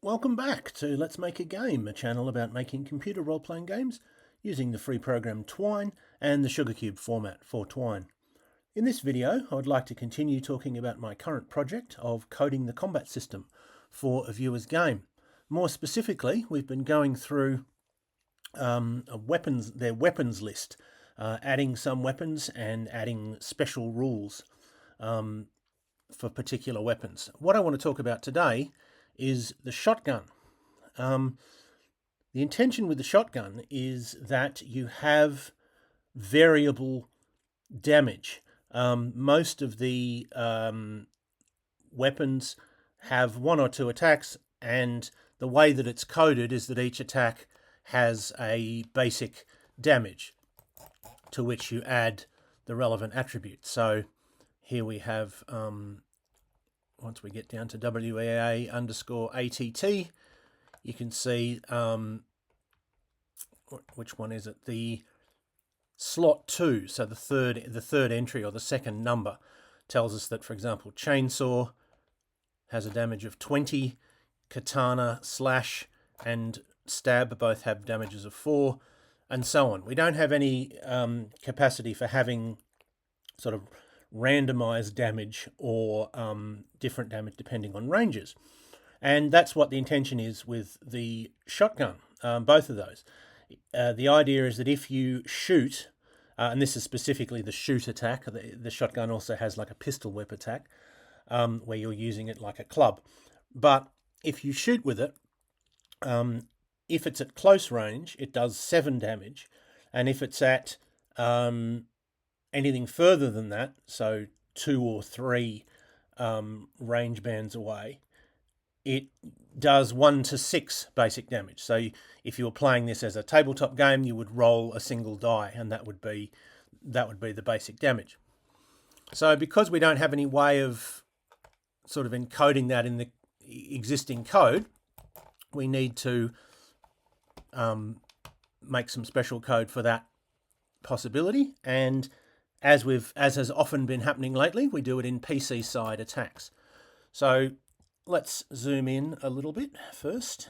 Welcome back to Let's Make a Game, a channel about making computer role-playing games using the free program Twine and the Sugarcube format for Twine. In this video, I would like to continue talking about my current project of coding the combat system for a viewer's game. More specifically, we've been going through their weapons list, adding some weapons and adding special rules for particular weapons. What I want to talk about today is the shotgun. The intention with the shotgun is that you have variable damage. Most of the weapons have one or two attacks, and the way that it's coded is that each attack has a basic damage to which you add the relevant attribute. So here we have, once we get down to WEA_ATT, you can see, which one is it? The slot 2, so the third entry or the second number tells us that, for example, chainsaw has a damage of 20, katana, slash, and stab both have damages of 4, and so on. We don't have any capacity for having sort of randomized damage or different damage depending on ranges. And that's what the intention is with the shotgun, both of those. The idea is that if you shoot, and this is specifically the shoot attack, the shotgun also has like a pistol whip attack, where you're using it like a club. But if you shoot with it, if it's at close range, it does 7 damage. And if it's at anything further than that, so 2 or 3 range bands away, it does 1 to 6 basic damage. So if you were playing this as a tabletop game, you would roll a single die, and that would be the basic damage. So because we don't have any way of sort of encoding that in the existing code, we need to make some special code for that possibility. And as has often been happening lately, we do it in PC side attacks. So let's zoom in a little bit first.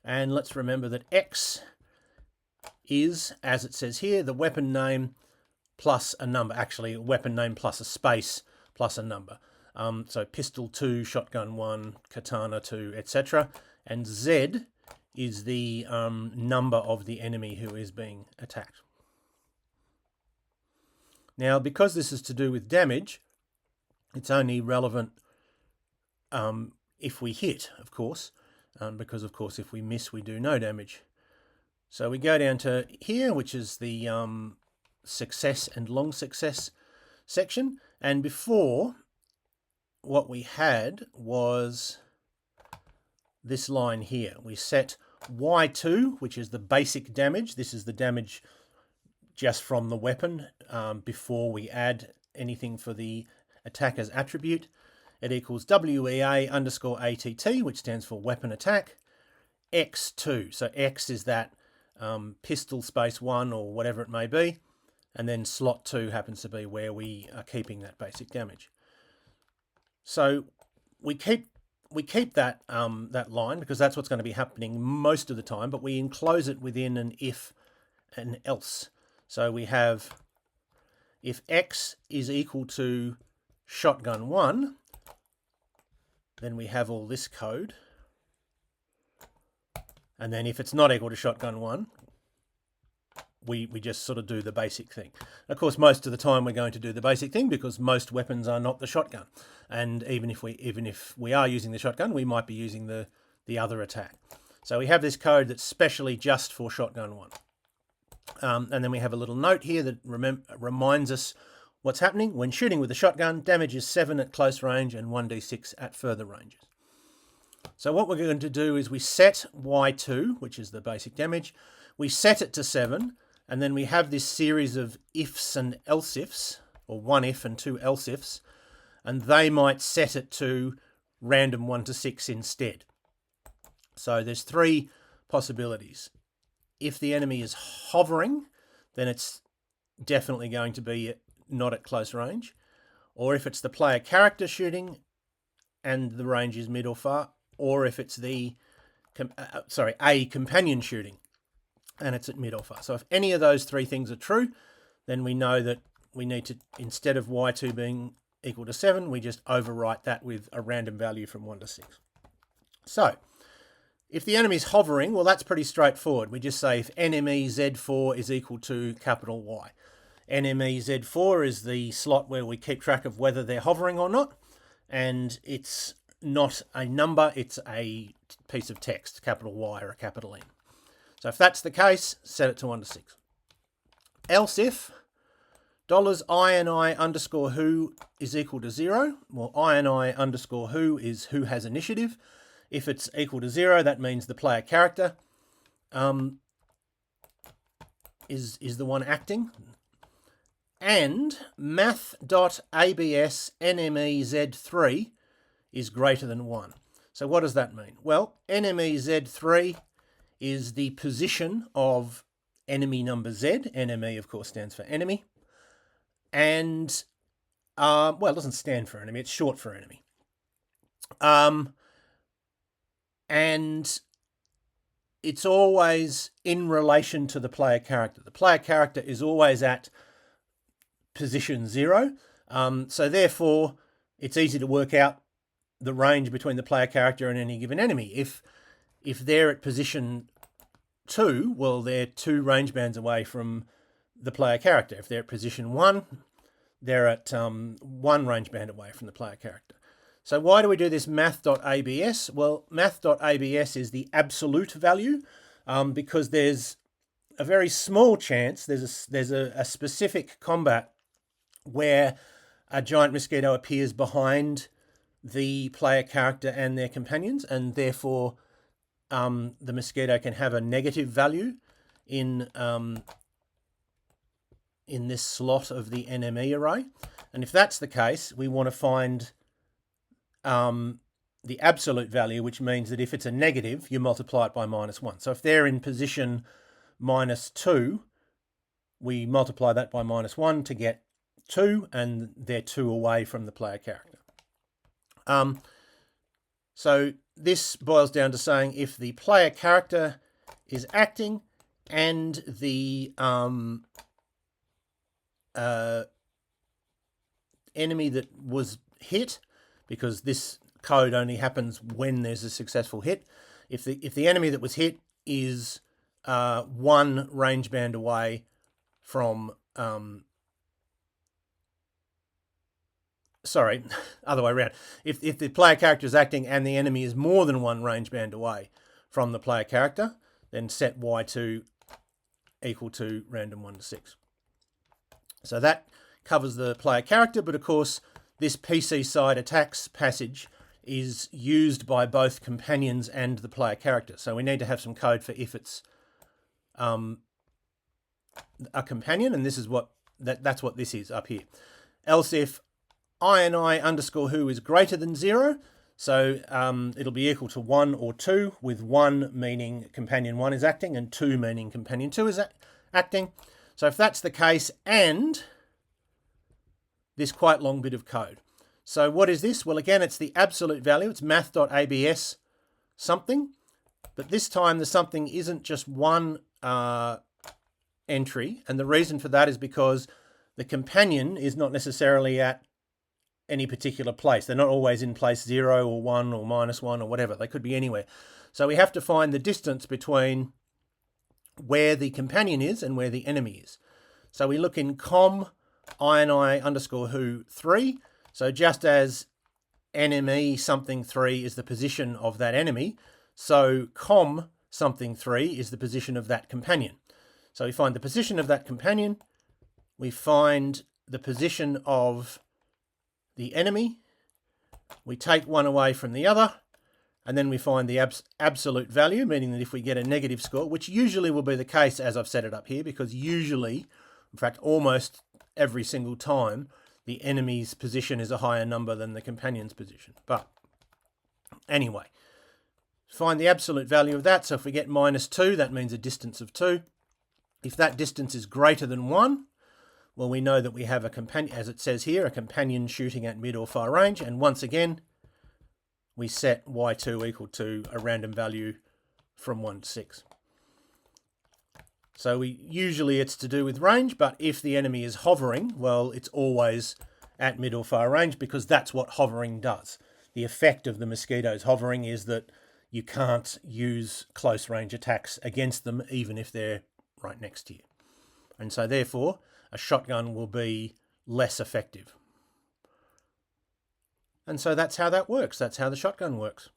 And let's remember that X is, as it says here, the weapon name plus a number. Actually, weapon name plus a space plus a number. So pistol 2, shotgun 1, katana 2, etc. And Z is the number of the enemy who is being attacked. Now, because this is to do with damage, it's only relevant if we hit, of course, because, of course, if we miss, we do no damage. So we go down to here, which is the success and long success section. And before, what we had was this line here. We set Y2, which is the basic damage. This is the damage just from the weapon before we add anything for the attacker's attribute. It equals WEA_ATT, which stands for weapon attack, X2. So X is that pistol space 1 or whatever it may be, and then slot 2 happens to be where we are keeping that basic damage. So we keep that that line because that's what's going to be happening most of the time, but we enclose it within an if and else. So we have, if X is equal to shotgun 1, then we have all this code. And then if it's not equal to shotgun 1, we just sort of do the basic thing. Of course, most of the time we're going to do the basic thing because most weapons are not the shotgun. And even if we are using the shotgun, we might be using the other attack. So we have this code that's specially just for shotgun 1. And then we have a little note here that reminds us what's happening. When shooting with a shotgun, damage is 7 at close range and 1d6 at further ranges. So what we're going to do is we set Y2, which is the basic damage. We set it to 7, and then we have this series of ifs and else ifs, or 1 if and 2 else ifs, and they might set it to random 1 to 6 instead. So there's 3 possibilities. If the enemy is hovering, then it's definitely going to be not at close range. Or if it's the player character shooting and the range is mid or far, or if it's the a companion shooting and it's at mid or far. So if any of those three things are true, then we know that we need to, instead of y2 being equal to 7, we just overwrite that with a random value from 1 to 6. So if the enemy's hovering, well, that's pretty straightforward. We just say if NME Z4 is equal to capital Y. NME Z4 is the slot where we keep track of whether they're hovering or not, and it's not a number, it's a piece of text, capital Y or a capital N. So if that's the case, set it to 1 to 6. Else if $I underscore who is equal to 0, well, I underscore who is who has initiative. If it's equal to 0, that means the player character is the one acting. And math.abs NMEZ3 is greater than 1. So what does that mean? Well, NMEZ3 is the position of enemy number Z. NME, of course, stands for enemy. And, well, it doesn't stand for enemy. It's short for enemy. And it's always in relation to the player character. The player character is always at position 0. So therefore, it's easy to work out the range between the player character and any given enemy. If they're at position 2, well, they're 2 range bands away from the player character. If they're at position 1, they're at 1 range band away from the player character. So why do we do this math.abs? Well, math.abs is the absolute value because there's a very small chance, there's a specific combat where a giant mosquito appears behind the player character and their companions, and therefore the mosquito can have a negative value in this slot of the NME array. And if that's the case, we want to find the absolute value, which means that if it's a negative, you multiply it by -1. So if they're in position -2, we multiply that by -1 to get 2, and they're 2 away from the player character. So this boils down to saying if the player character is acting and the enemy that was hit, because this code only happens when there's a successful hit. If the enemy that was hit is 1 range band away from, sorry, other way around. If the player character is acting and the enemy is more than 1 range band away from the player character, then set y2 equal to random 1 to 6. So that covers the player character, but of course this PC side attacks passage is used by both companions and the player character. So we need to have some code for if it's a companion, and this is that's what this is up here. Else if I underscore who is greater than 0, so it'll be equal to 1 or 2, with 1 meaning companion 1 is acting and 2 meaning companion 2 is acting. So if that's the case, and this quite long bit of code. So what is this? Well, again, it's the absolute value. It's math.abs something, but this time the something isn't just one entry, and the reason for that is because the companion is not necessarily at any particular place. They're not always in place 0 or 1 or -1 or whatever. They could be anywhere. So we have to find the distance between where the companion is and where the enemy is. So we look in com I underscore who 3. So just as enemy something 3 is the position of that enemy, so com something 3 is the position of that companion. So we find the position of that companion, we find the position of the enemy, we take one away from the other, and then we find the absolute value, meaning that if we get a negative score, which usually will be the case as I've set it up here, because usually, in fact almost every single time, the enemy's position is a higher number than the companion's position. But anyway, find the absolute value of that. So if we get -2, that means a distance of 2. If that distance is greater than 1, well, we know that we have a companion, as it says here, a companion shooting at mid or far range. And once again, we set y2 equal to a random value from 1 to 6. So usually it's to do with range, but if the enemy is hovering, well, it's always at mid or far range, because that's what hovering does. The effect of the mosquitoes hovering is that you can't use close range attacks against them, even if they're right next to you. And so therefore, a shotgun will be less effective. And so that's how that works. That's how the shotgun works.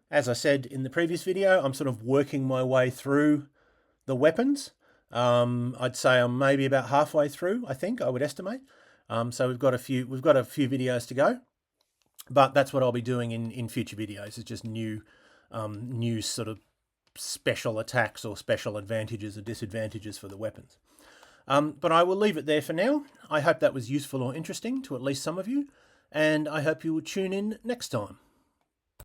As I said in the previous video, I'm sort of working my way through the weapons. I'd say I'm maybe about halfway through, I think, I would estimate. So we've got a few videos to go. But that's what I'll be doing in future videos. It's just new sort of special attacks or special advantages or disadvantages for the weapons. But I will leave it there for now. I hope that was useful or interesting to at least some of you, and I hope you will tune in next time.